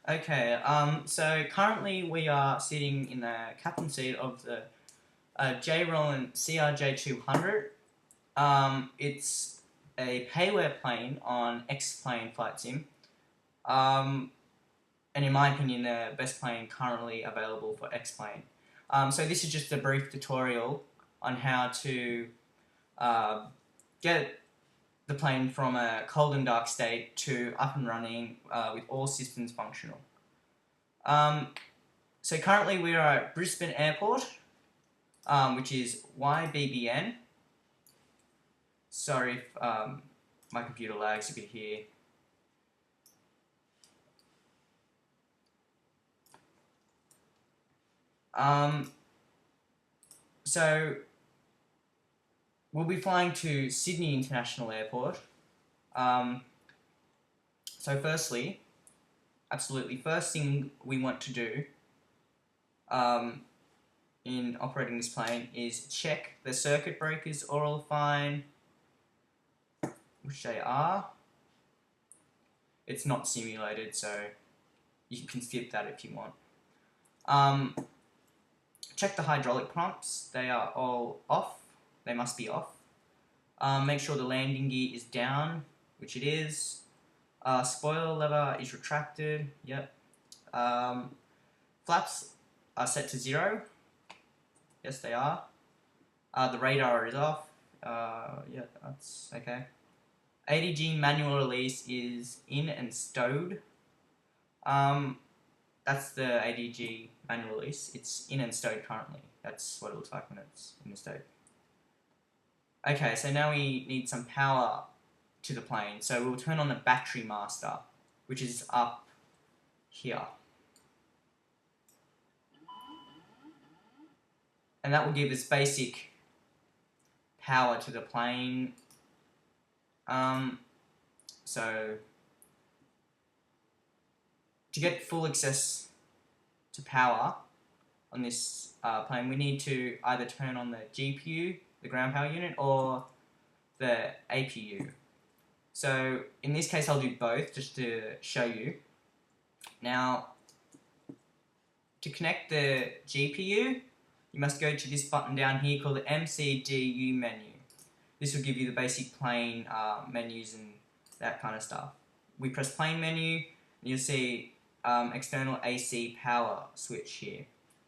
Okay, so currently we are sitting in the captain seat of the Jrollon CRJ 200. It's a payware plane on X-Plane Flight Sim. And in my opinion, the best plane currently available for X-Plane. So this is just a brief tutorial on how to get the plane from a cold and dark state to up and running with all systems functional. So currently we are at Brisbane Airport, which is YBBN. Sorry if my computer lags a bit here. So we'll be flying to Sydney International Airport. So firstly, absolutely first thing we want to do in operating this plane is check the circuit breakers are all fine, which they are. It's not simulated, so you can skip that if you want. Check the hydraulic pumps, they are all off, they must be off. Make sure the landing gear is down, which it is. Spoiler lever is retracted, yep. Flaps are set to 0, yes they are. The radar is off, yeah, that's okay. ADG manual release is in and stowed. That's the ADG manual release. It's in and stowed currently. That's what it looks like when it's in and stowed. Okay, so now we need some power to the plane. So we'll turn on the battery master, which is up here. And that will give us basic power to the plane. So to get full access to power on this plane, we need to either turn on the GPU, the ground power unit, or the APU. So in this case I'll do both just to show you. Now, to connect the GPU, you must go to this button down here called the MCDU menu. This will give you the basic plane menus and that kind of stuff. We press plane menu, and you'll see external AC power switch here.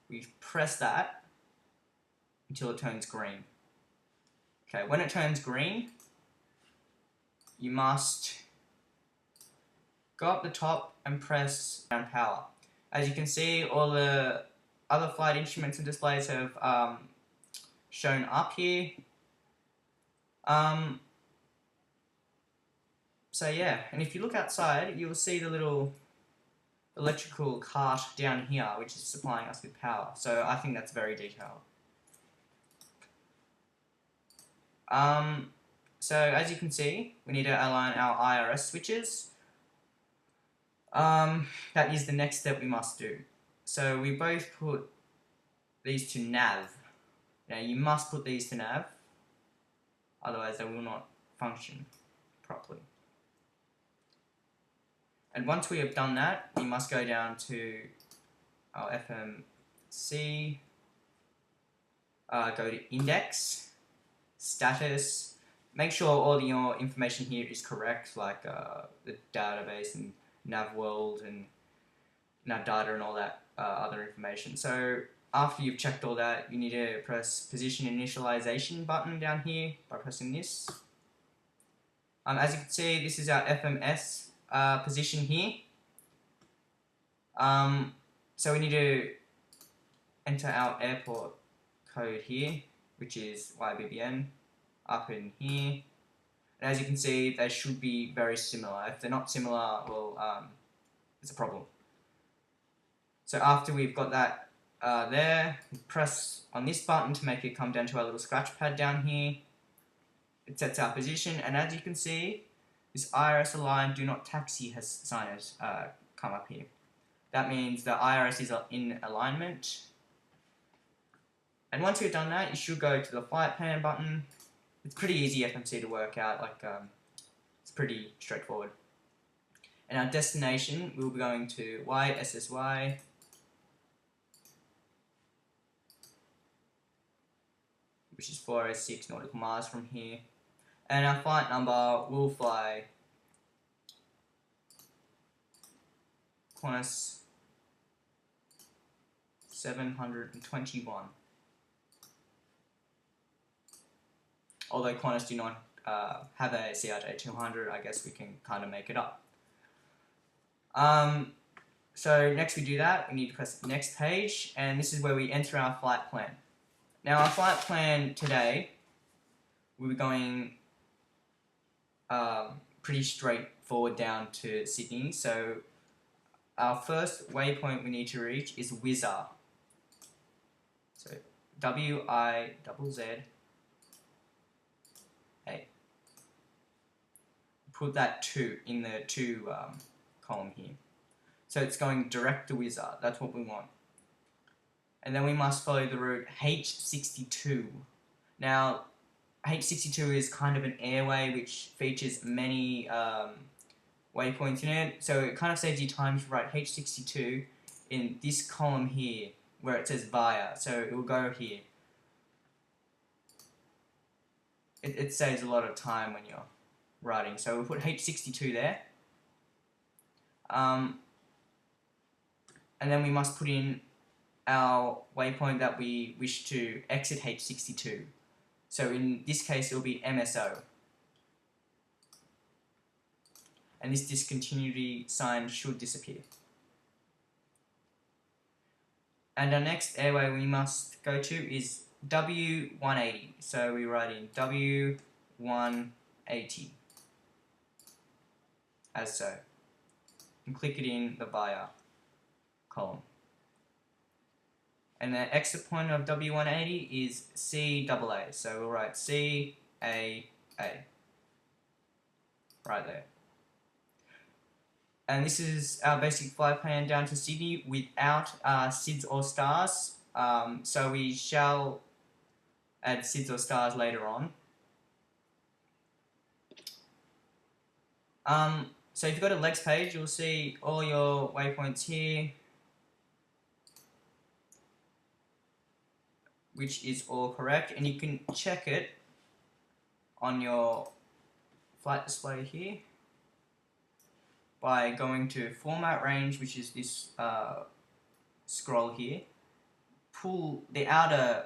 We press that until it turns green. Okay, when it turns green, you must go up the top and press ground power. As you can see, all the other flight instruments and displays have shown up here. So yeah, and if you look outside, you'll see the little electrical cart down here, which is supplying us with power. So I think that's very detailed. So as you can see, we need to align our IRS switches. That is the next step we must do. So we both put these to nav. Now you must put these to nav, otherwise they will not function properly. And once we have done that, we must go down to our FMC, go to index, status, make sure all your information here is correct, like the database and NavWorld and NavData and all that other information. So after you've checked all that, you need to press position initialization button down here by pressing this. As you can see, this is our FMS position here. So we need to enter our airport code here, which is YBBN, up in here. And as you can see, they should be very similar. If they're not similar, well, it's a problem. So after we've got that there, we press on this button to make it come down to our little scratch pad down here. It sets our position, and as you can see, this IRS align do not taxi has sign has come up here. That means the IRS is in alignment. And once you've done that, you should go to the flight plan button. It's pretty easy FMC to work out, like it's pretty straightforward. And our destination, we'll be going to YSSY, which is 406 nautical miles from here. And our flight number will fly Qantas 721. Although Qantas do not have a CRJ 200, I guess we can kind of make it up. So next we do that, we need to press the next page, and this is where we enter our flight plan. Now our flight plan today, we'll be going pretty straightforward down to Sydney. So our first waypoint we need to reach is YZZY. So WIZZA. Put that 2 in the 2 column here. So it's going direct to YZZY. That's what we want. And then we must follow the route H62. Now, H62 is kind of an airway which features many waypoints in it. So it kind of saves you time to write H62 in this column here where it says via. So it will go here. It saves a lot of time when you're writing. So we'll put H62 there. And then we must put in our waypoint that we wish to exit H62. So in this case, it will be MSO. And this discontinuity sign should disappear. And our next airway we must go to is W180. So we write in W180 as so. And click it in the via column. And the exit point of W180 is CAA. So we'll write CAA right there. And this is our basic flight plan down to Sydney without SIDS or stars. So we shall add SIDS or stars later on. So if you go to the legs page, you'll see all your waypoints here, which is all correct, and you can check it on your flight display here by going to format range, which is this scroll here. Pull the outer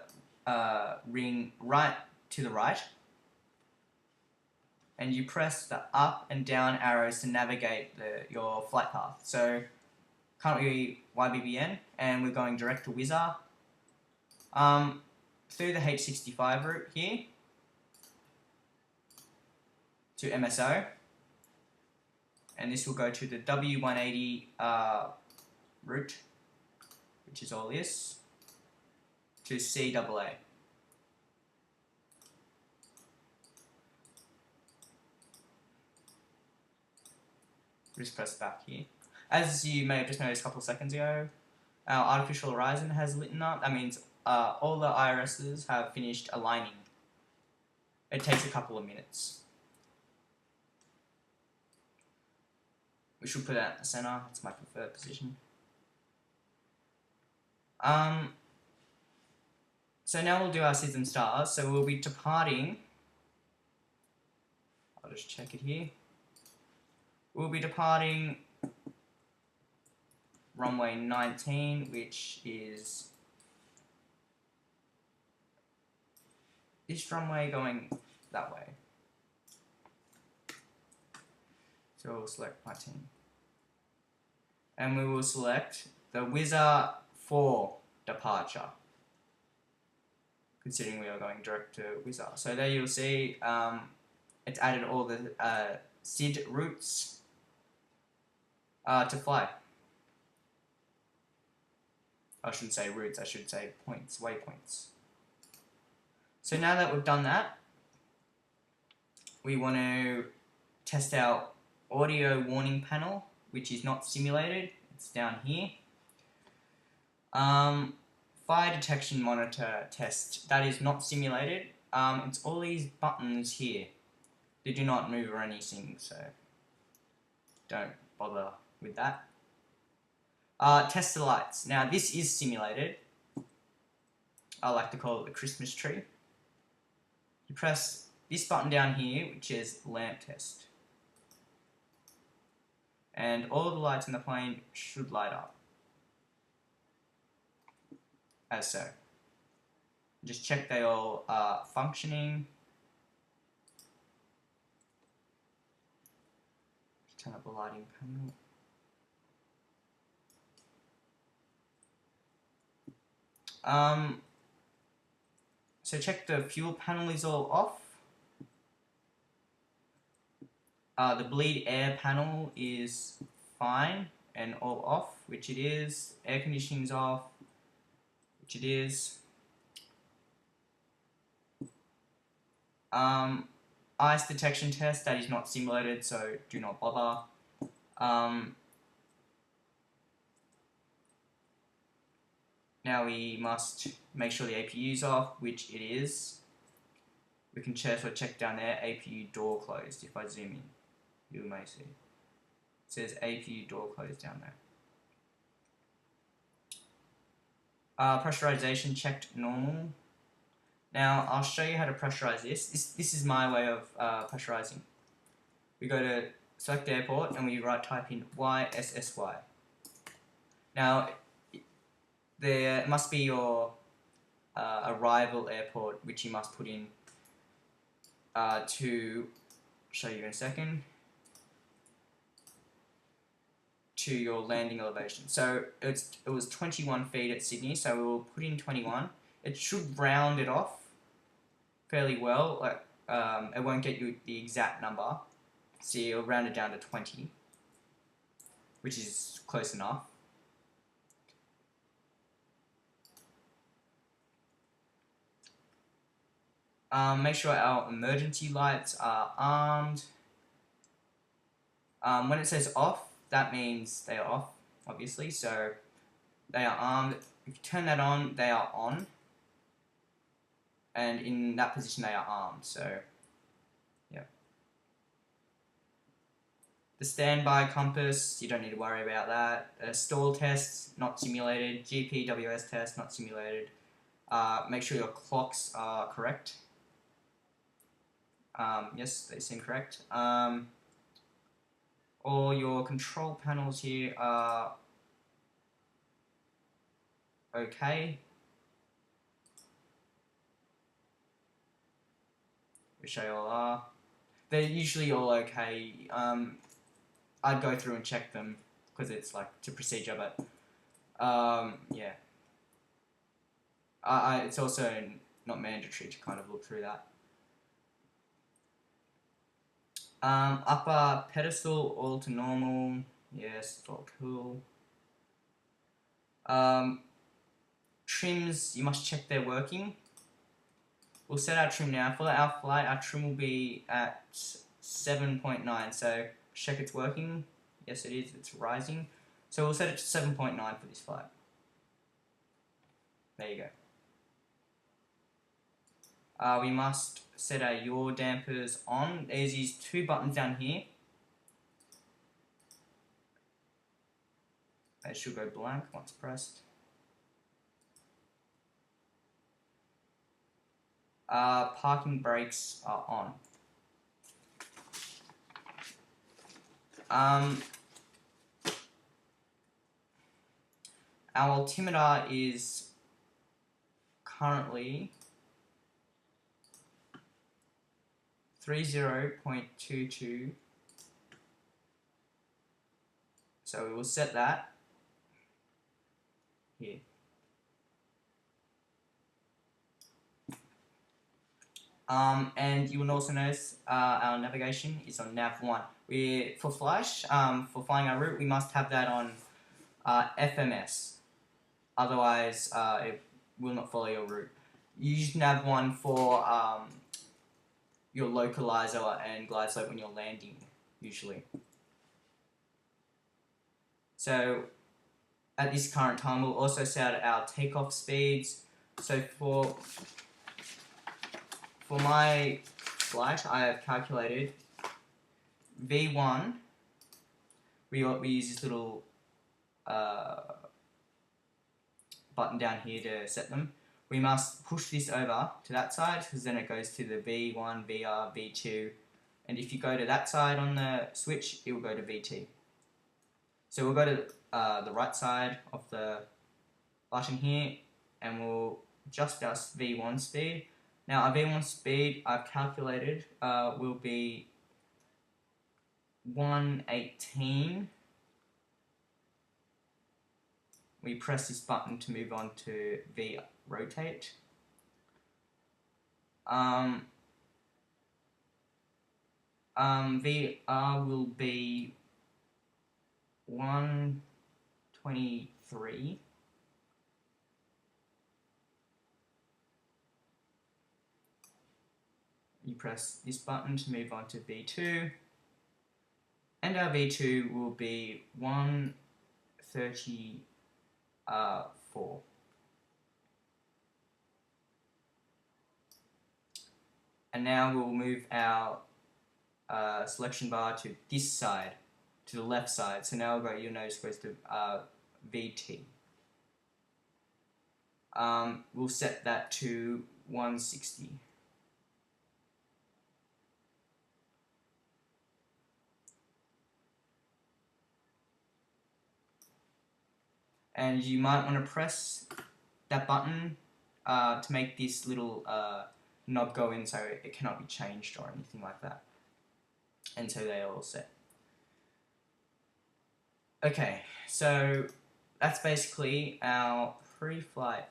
ring right to the right, and you press the up and down arrows to navigate your flight path. So currently YBBN, and we're going direct to YZZY. Through the H65 route here to MSO, and this will go to the W180 route, which is all this, to CAA. Just press back here. As you may have just noticed a couple of seconds ago, our artificial horizon has lit up. That means all the IRSs have finished aligning. It takes a couple of minutes. We should put that in the center. It's my preferred position. So now we'll do our SIDS and stars. So we'll be departing. I'll just check it here. We'll be departing runway 19, which is this runway going that way. So we'll select 19. And we will select the YZZY for departure, considering we are going direct to YZZY. So there you'll see it's added all the SID routes to fly. I shouldn't say routes, I should say points, waypoints. So now that we've done that, we want to test our audio warning panel, which is not simulated. It's down here. Fire detection monitor test, that is not simulated. It's all these buttons here. They do not move or anything, so don't bother with that. Test the lights. Now this is simulated. I like to call it the Christmas tree. You press this button down here, which is lamp test. And all the lights in the plane should light up. As so. Just check they all are functioning. Turn up the lighting panel. So check the fuel panel is all off. The bleed air panel is fine and all off, which it is. Air conditioning's off, which it is. Ice detection test, that is not simulated, so do not bother. Now we must make sure the APU is off, which it is. We can check down there, APU door closed. If I zoom in, you may see. It says APU door closed down there. Pressurization checked normal. Now I'll show you how to pressurize this. This is my way of pressurizing. We go to select airport and we type in YSSY. Now there must be your arrival airport, which you must put in to show you in a second, to your landing elevation. So it was 21 feet at Sydney, so we will put in 21. It should round it off fairly well. Like it won't get you the exact number, so you'll round it down to 20, which is close enough. Make sure our emergency lights are armed. When it says off, that means they are off, obviously, so they are armed. If you turn that on, they are on. And in that position, they are armed, so, yeah. The standby compass, you don't need to worry about that. Stall tests, not simulated. GPWS test, not simulated. Make sure your clocks are correct. Yes, they seem correct. All your control panels here are okay. Which they all are. They're usually all okay. I'd go through and check them because it's like it's a procedure, but yeah. It's also not mandatory to kind of look through that. Upper pedestal, all to normal. Yes, it's all cool. Trims, you must check they're working. We'll set our trim now. For our flight, our trim will be at 7.9. So check it's working. Yes, it is. It's rising. So we'll set it to 7.9 for this flight. There you go. We must set our yaw dampers on. There's these two buttons down here. They should go blank once pressed. Parking brakes are on. Our altimeter is currently 30.22. So we will set that here. And you will also notice our navigation is on nav 1. For flash, for flying our route, we must have that on FMS. Otherwise, it will not follow your route. Use nav 1 for your localizer and glide slope when you're landing, usually. So, at this current time, we'll also set our takeoff speeds. So for my flight, I have calculated V1 we use this little button down here to set them. We must push this over to that side because then it goes to the V1, VR, V2, and if you go to that side on the switch, it will go to VT. So we'll go to the right side of the button here and we'll adjust our V1 speed. Now our V1 speed I've calculated will be 118. We press this button to move on to V rotate. VR will be 123. You press this button to move on to V2, and our V2 will be 134. And now we'll move our selection bar to this side, to the left side. So now your nose goes to VT. We'll set that to 160. And you might want to press that button to make this little knob go in so it cannot be changed or anything like that. And so they are all set. Okay, so that's basically our pre-flight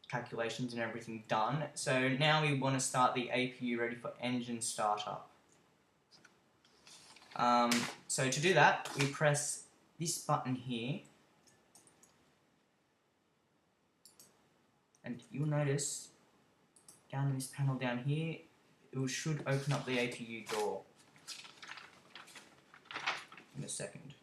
calculations and everything done. So now we want to start the APU ready for engine startup. So to do that, we press this button here, and you'll notice down in this panel down here, it should open up the APU door in a second.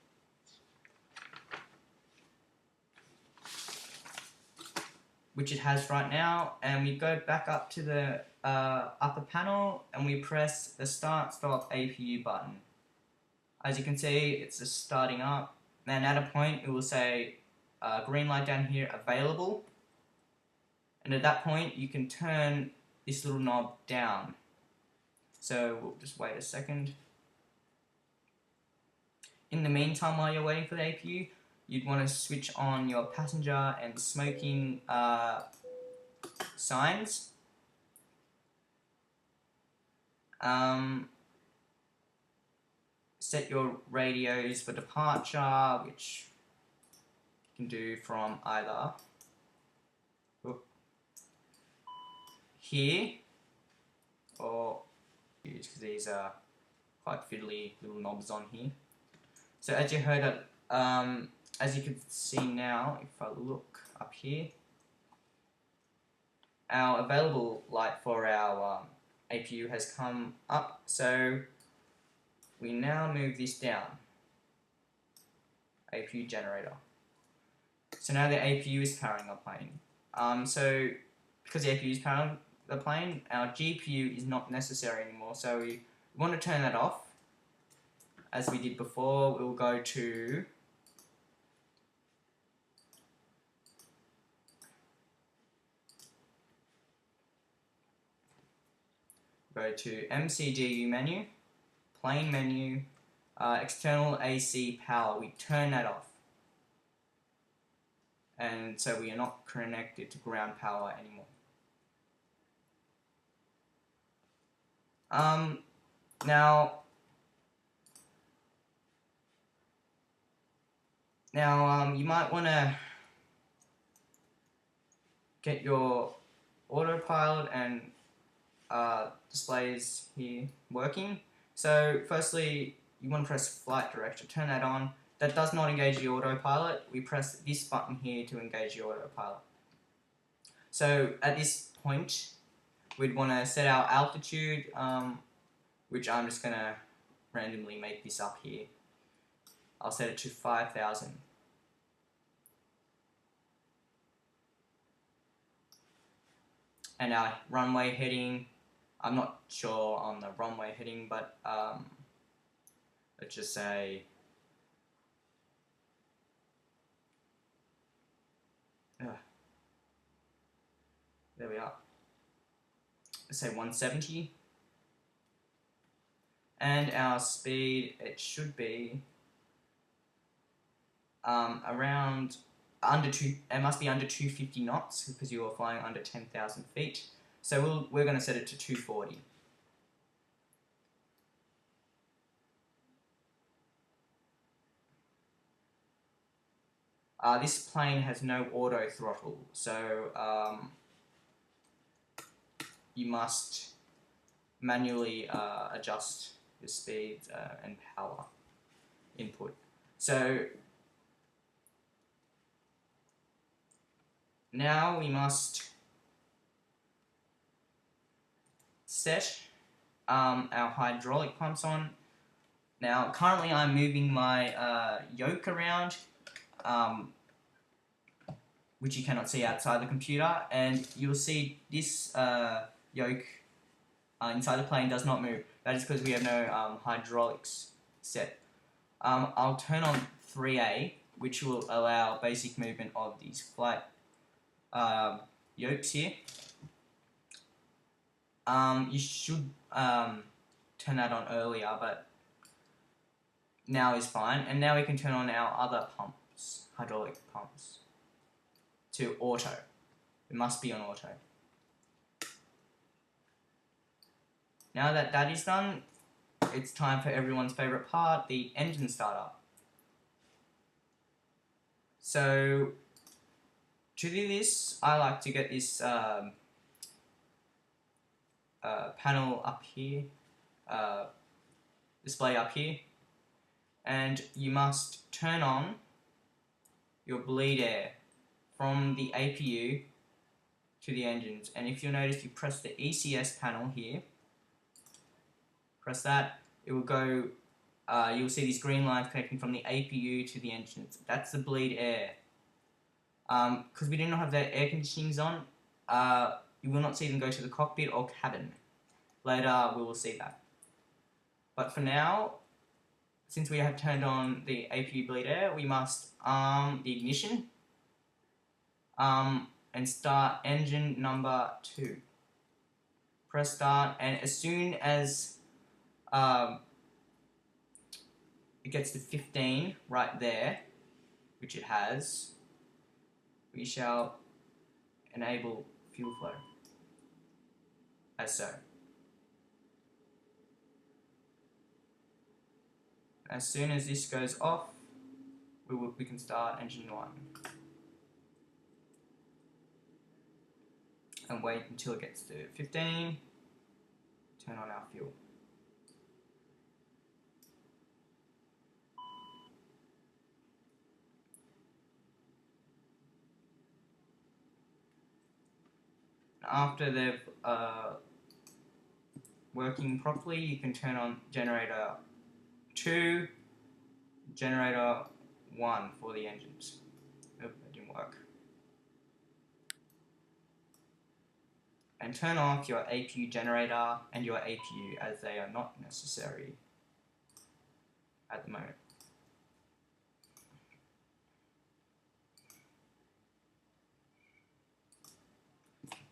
Which it has right now, and we go back up to the upper panel and we press the start stop APU button. As you can see, it's just starting up, and at a point it will say green light down here, available, and at that point you can turn this little knob down. So we'll just wait a second. In the meantime, while you're waiting for the APU, you'd want to switch on your passenger and smoking signs. Set your radios for departure, which you can do from either here or because these are quite fiddly little knobs on here. So as you heard, as you can see now, if I look up here, our available light for our APU has come up. So we now move this down, APU generator. So now the APU is powering our plane. So because the APU is powering the plane, our GPU is not necessary anymore. So we want to turn that off. As we did before, we'll go to MCGU menu, plane menu, external AC power. We turn that off. And so we are not connected to ground power anymore. Now you might want to get your autopilot and displays here working. So firstly, you want to press flight director, turn that on. That does not engage the autopilot. We press this button here to engage the autopilot. So at this point, we'd want to set our altitude, which I'm just going to randomly make this up here. I'll set it to 5,000. And our runway heading, I'm not sure on the runway heading, but let's just say there we are. Let's say 170. And our speed, it should be around it must be under 250 knots because you are flying under 10,000 feet. So we're going to set it to 240. This plane has no auto throttle, so you must manually adjust your speed and power input. So now we must set our hydraulic pumps on. Now currently I'm moving my yoke around, which you cannot see outside the computer, and you'll see this yoke inside the plane does not move. That is because we have no hydraulics set. I'll turn on 3A, which will allow basic movement of these flight yokes here. You should turn that on earlier, but now is fine. And now we can turn on our other pumps, hydraulic pumps, to auto. It must be on auto. Now that that is done, it's time for everyone's favourite part, the engine startup. So to do this, I like to get this panel up here, display up here, and you must turn on your bleed air from the APU to the engines. And if you'll notice, you press the ECS panel here, press that, it will go, you'll see these green lines connecting from the APU to the engines. That's the bleed air. Because we do not have the air conditionings on, you will not see them go to the cockpit or cabin. Later we will see that. But for now, since we have turned on the APU bleed air, we must arm the ignition and start engine number 2. Press start, and as soon as it gets to 15 right there, which it has, we shall enable fuel flow, as so. As soon as this goes off, we can start engine 1. And wait until it gets to 15, turn on our fuel. After they've working properly, you can turn on generator 2, generator 1 for the engines. Oop, that didn't work. And turn off your APU generator and your APU, as they are not necessary at the moment.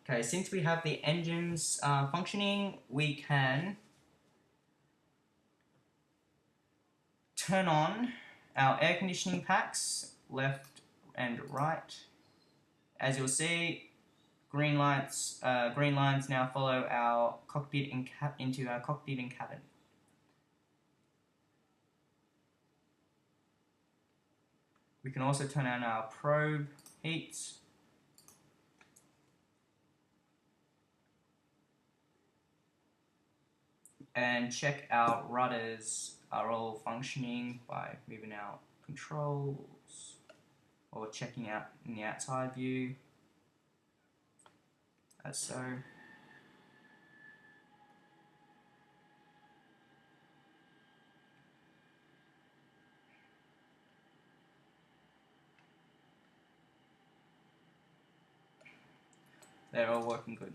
Okay, since we have the engines functioning, we can turn on our air conditioning packs, left and right. As you'll see, green lines now follow our cockpit and into our cockpit and cabin. We can also turn on our probe heats. And check our rudders are all functioning by moving our controls or checking out in the outside view, as so. They're all working good.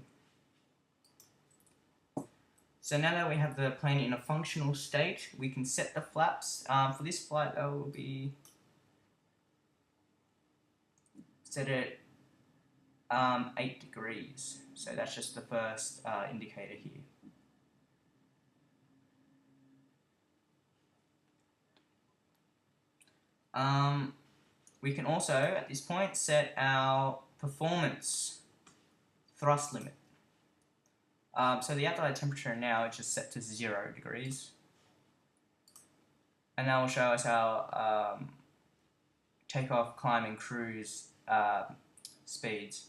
So now that we have the plane in a functional state, we can set the flaps. For this flight, that will be set at 8 degrees. So that's just the first indicator here. We can also, at this point, set our performance thrust limit. So the outside temperature now is just set to 0 degrees. And that will show us our takeoff, climb, and cruise speeds.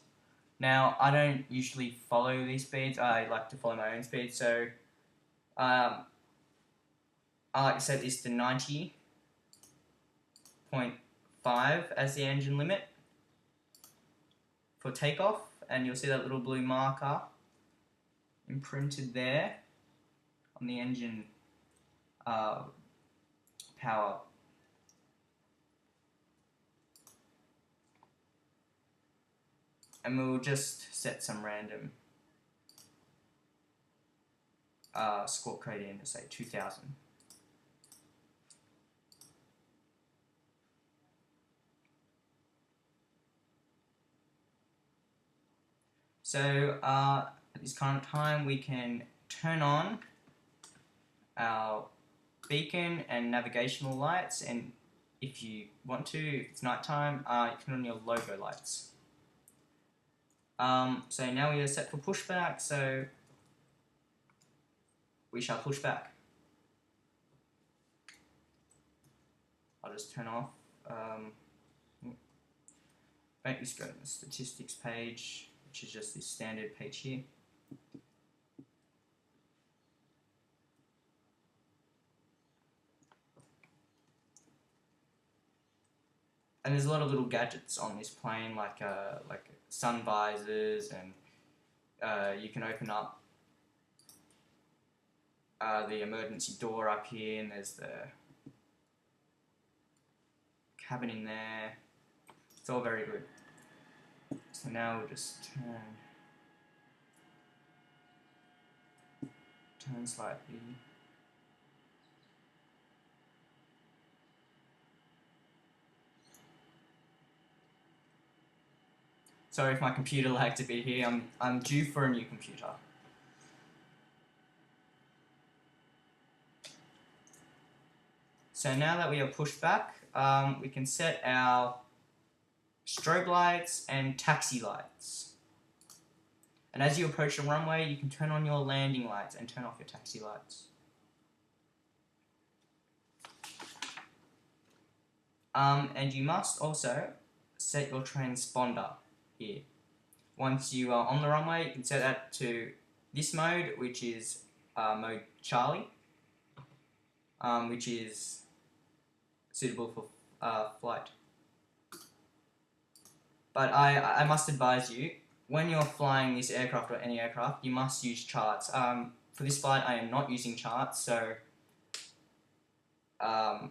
Now, I don't usually follow these speeds. I like to follow my own speed. So I like to set this to 90.5 as the engine limit for takeoff. And you'll see that little blue marker imprinted there on the engine power. And we'll just set some random squawk code in to say 2000. So at this current time, we can turn on our beacon and navigational lights, and if you want to, if it's nighttime, you can turn on your logo lights. So now we are set for pushback, so we shall push back. I'll just turn off. Let's go to the statistics page, which is just this standard page here. And there's a lot of little gadgets on this plane, like sun visors, and you can open up the emergency door up here, and there's the cabin in there. It's all very good. So now we'll just turn slightly. Sorry if my computer lagged a bit here. I'm due for a new computer. So now that we are pushed back, we can set our strobe lights and taxi lights. And as you approach the runway, you can turn on your landing lights and turn off your taxi lights. And you must also set your transponder here. Once you are on the runway, you can set that to this mode, which is mode Charlie, which is suitable for flight. But I must advise you, when you're flying this aircraft or any aircraft, you must use charts. For this flight, I am not using charts, so I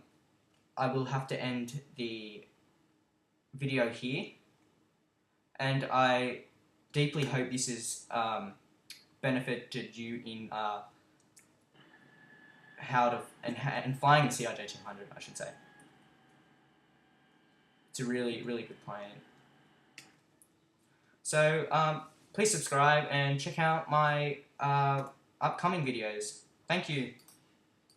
will have to end the video here. And I deeply hope this has benefited you in how to and flying the CRJ 200, I should say. It's a really, really good plane. So please subscribe and check out my upcoming videos. Thank you.